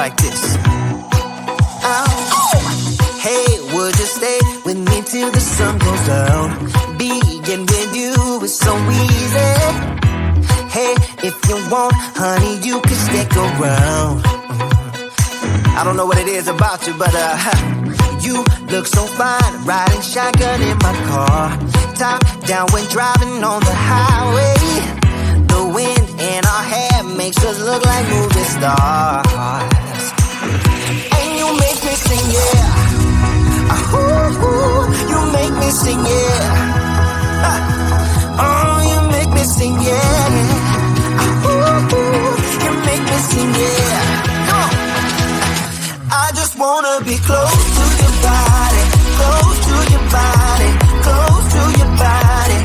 like this. Hey, would you stay with me till the sun goes down? Being with you is so easy. Hey, if you want, honey, you can stick around. I don't know what it is about you, but you look so fine, riding shotgun in my car, top down when driving on the highway. The wind in our hair makes us look like movie stars. And you make me sing, yeah. Ooh, you make me sing, yeah. Oh, you make me sing, yeah. Ooh, you make me sing, yeah. Come on. I just wanna be close to your body, close to your body, close to your body.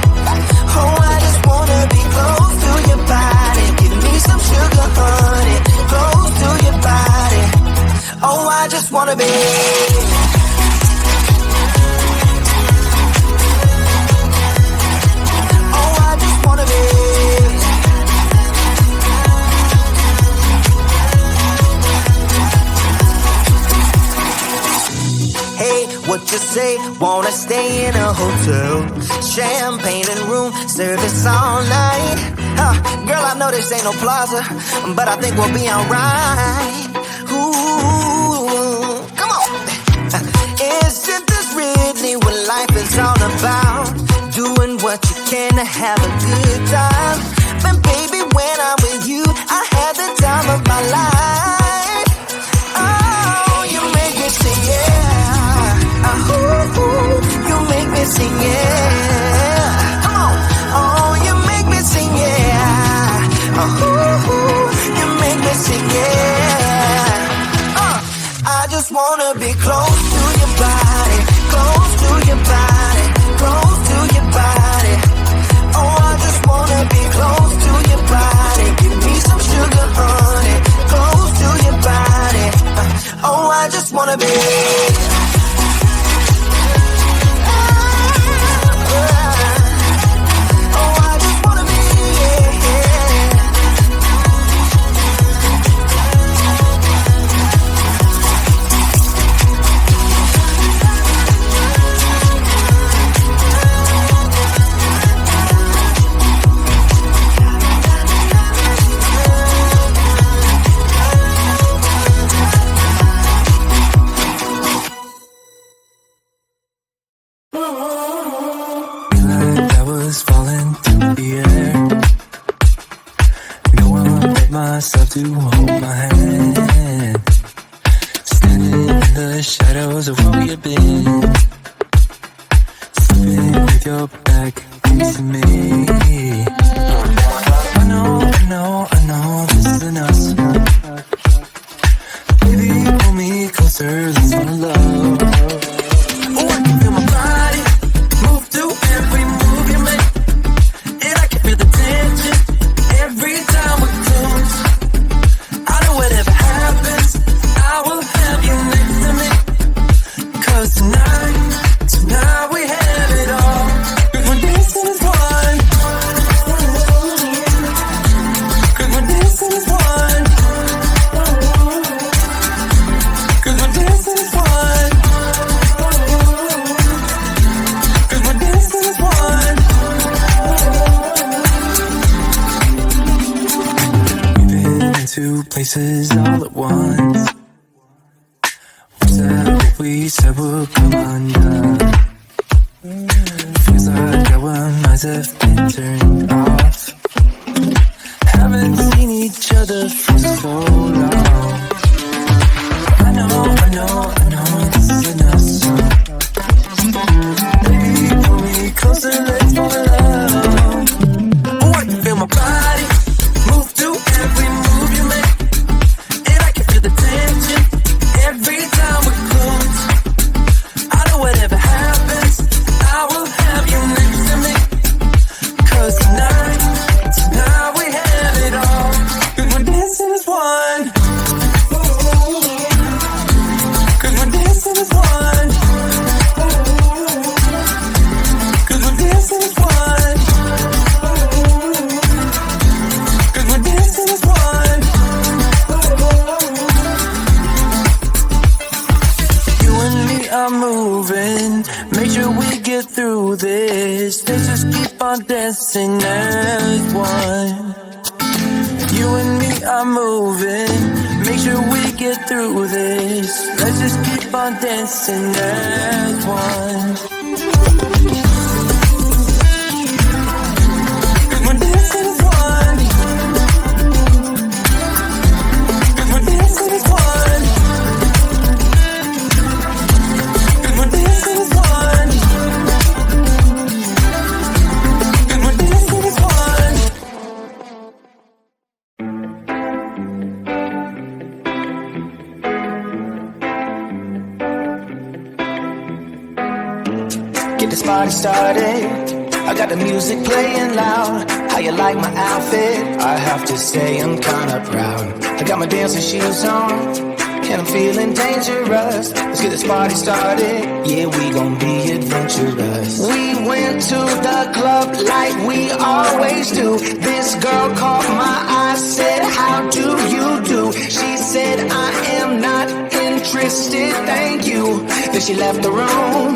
Oh, I just wanna be close to your body. Give me some sugar, honey, close to your body. Oh, I just wanna be. Oh, I just wanna be. Hey, what you say? Wanna stay in a hotel? Champagne and room service all night. Girl, I know this ain't no plaza, but I think we'll be alright. Ooh, come on. Isn't this really what life is all about? Doing what you can to have a good time. But baby, when I'm with you, I have the time of my life. Oh, you make me sing, yeah. Ooh, you make me sing, yeah. Come on. Oh, you make me sing, yeah. Ooh, you make me sing, yeah. I just wanna be close to your body, close to your body, close to your body. Oh, I just wanna be close to your body. Give me some sugar, honey, close to your body. Oh, I just wanna be. Myself to hold my hand, standing in the shadows of where we've been, sleeping with your back facing me. I know this isn't us. Baby, pull me closer, let's fall in love. Oh, I can feel my body move to every move you make, and I can feel the tension every time we close. I know whatever happens, I will have you next to me. 'Cause tonight we have it all. 'Cause we're dancing as one. 'Cause we're dancing as one. 'Cause we're dancing as one. 'Cause we're dancing as one. Two places all at once. Was that what we said would come undone? Feels like our minds have been turned off. Haven't seen each other for so long. I know this isn't us. Baby, pull me closer, let's fall in love. Oh, I can feel my body move to every move you make, and I can feel the tension every time we close. I know whatever happens, I will have you next to me. 'Cause tonight let's just keep on dancing as one. You and me are moving, make sure we get through this. Let's just keep on dancing as one. We're dancing as one. We're dancing as one. We're dancing as one. We're dancing as one. Get this party started. I got the music playing loud. How you like my outfit? I have to say I'm kinda proud. I got my dancing shoes on, and I'm feeling dangerous. Let's get this party started. Yeah, we gon' be adventurous. We went to the club like we always do. This girl caught my eye, said, how do you do? She said, I am not interested, thank you. Then she left the room.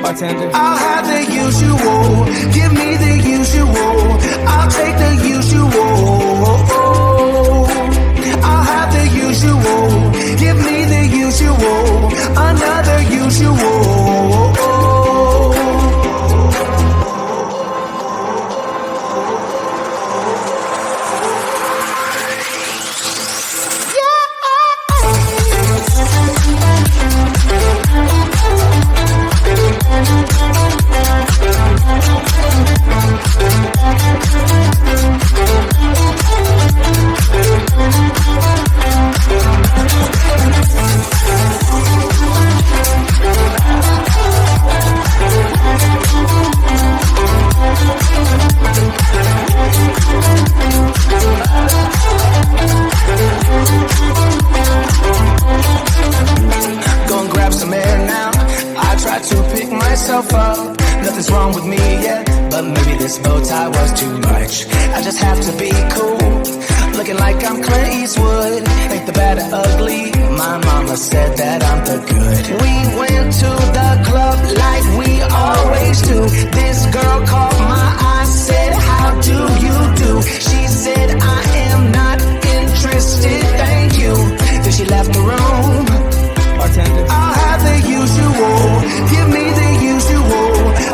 Bartender. I'll have the usual. Give me the usual. I'll take the usual. I'll have the usual. Give me the usual. Another usual. Nothing's wrong with me yet, but maybe this bow tie was too much. I just have to be cool, looking like I'm Clint Eastwood. Ain't the bad or ugly, my mama said that I'm the good. We went to the club like we always do. This girl caught my eye, said, how do you do? She said, I am not interested, thank you. Then she left the room. Bartender. I'll have the usual. Give me the usual.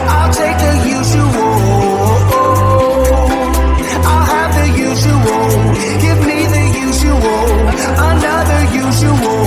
I'll take the usual. I'll have the usual. Give me the usual. Another usual.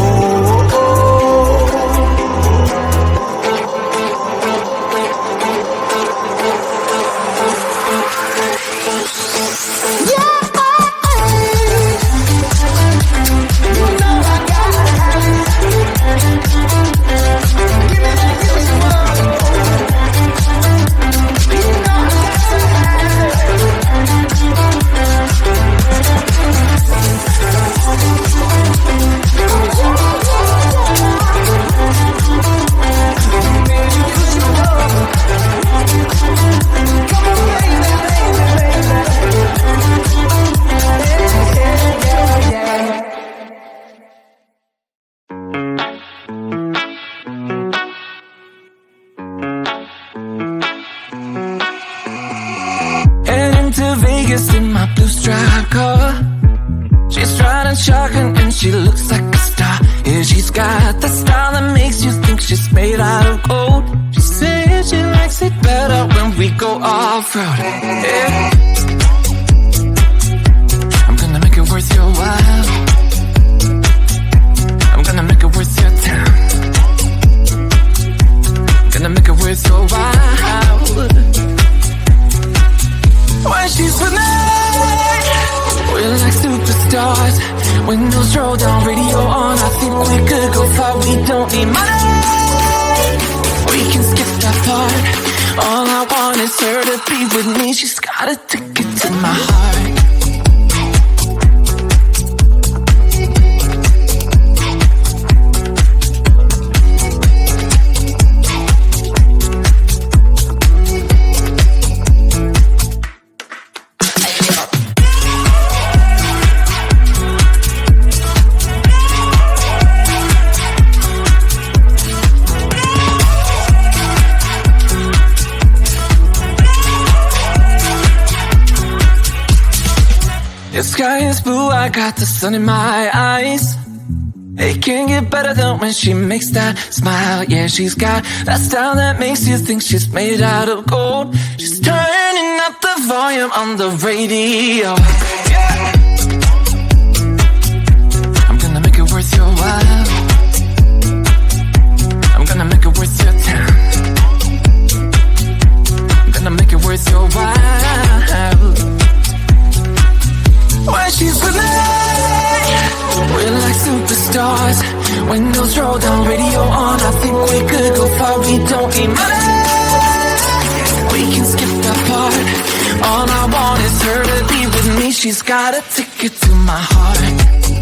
In my blue striped car, she's riding shotgun and she looks like a star. Yeah, she's got the style that makes you think she's made out of gold. She says she likes it better when we go off-road. Yeah. I'm gonna make it worth your while. I'm gonna make it worth your time. Gonna make it worth your while. When she's with me, we're like superstars. Windows roll down, radio on. I think we could go far. We don't need money, we can skip that part. All I want is her to be with me. She's got a ticket to my heart. The sky is blue, I got the sun in my eyes. It can't get better than when she makes that smile. Yeah, she's got that style that makes you think she's made out of gold. She's turning up the volume on the radio. Yeah. I'm gonna make it worth your while. I'm gonna make it worth your time. I'm gonna make it worth your while. When she's with me, we're like superstars. Windows roll down, radio on. I think we could go far. We don't need money. We can skip that part. All I want is her to be with me. She's got a ticket to my heart.